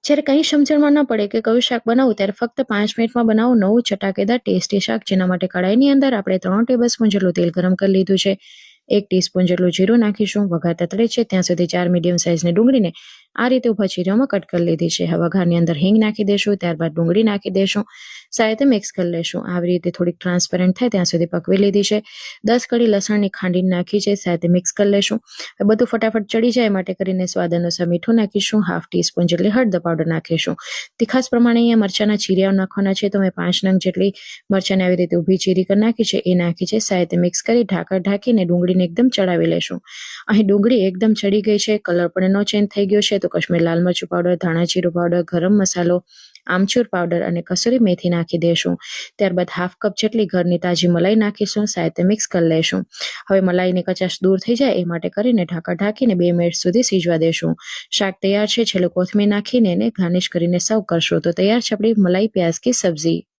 જ્યારે કંઈ સમજણમાં ન પડે કે કયું શાક બનાવવું ત્યારે ફક્ત 5 મિનિટમાં બનાવો નવું ચટાકેદાર ટેસ્ટી શાક, જેના માટે કડાઈની અંદર આપણે 3 ટેબલસ્પૂન જેટલું તેલ ગરમ કરી લીધું છે. 1 ટીસ્પૂન જેટલું જીરું નાખીશું. વઘાર તતડે છે ત્યાં સુધી 4 મીડિયમ સાઇઝની ડુંગળીને આ રીતે ઊભા ચીરીઓમાં કટ કરી લીધી છે. હવે વઘારની અંદર હિંગ નાખી દઈશું, ત્યારબાદ ડુંગળી નાખી દઈશું, સાથે મિક્સ કરી લઈશું. આવી રીતે થોડીક ટ્રાન્સપેરન્ટ થાય ત્યાં સુધી પકવી લીધી છે. 10 કળી લસણની ખાંડીને નાખી છે, સાથે મિક્સ કરી લઈશું. બધું ફટાફટ ચડી જાય માટે કરીને સ્વાદ અનુસાર મીઠું નાખીશું. 1/2 ટીસ્પૂન જેટલી હળદર પાવડર નાખીશું. તીખાસ પ્રમાણે અહીંયા મરચાના ચીરિયાઓ નાખવાના છે, તો મેં 5 નંગ જેટલી મરચાને આવી રીતે ઊભી ચીરી કરી નાખી છે, એ નાખી છે. સાથે મિક્સ કરી ઢાંકણ ઢાંકીને ડુંગળીને એકદમ ચડાવી લેશું. અહીં ડુંગળી એકદમ ચડી ગઈ છે, કલર પણ એનો ચેન્જ થઈ ગયો છે, તો કશ્મીર લાલ મરચું પાવડર, ધાણા જીરું પાવડર, ગરમ મસાલો, આમચૂર પાવડર અને કસૂરી મેથી નાખી દઈશું. ત્યારબાદ 1/2 કપ જેટલી ઘરની તાજી મલાઈ નાખીશું, સાથે મિક્સ કરી લઈશું. હવે મલાઈની કચાશ દૂર થઈ જાય એ માટે કરીને ઢાંકણ ઢાંકીને 2 મિનિટ સુધી સીજવા દેશું. શાક તૈયાર છે. છેલ્લે કોથમીર નાખીને એને ગાર્નિશ કરીને સર્વ કરશું તો તૈયાર છે આપણી મલાઈ પ્યાઝ કી સબ્જી.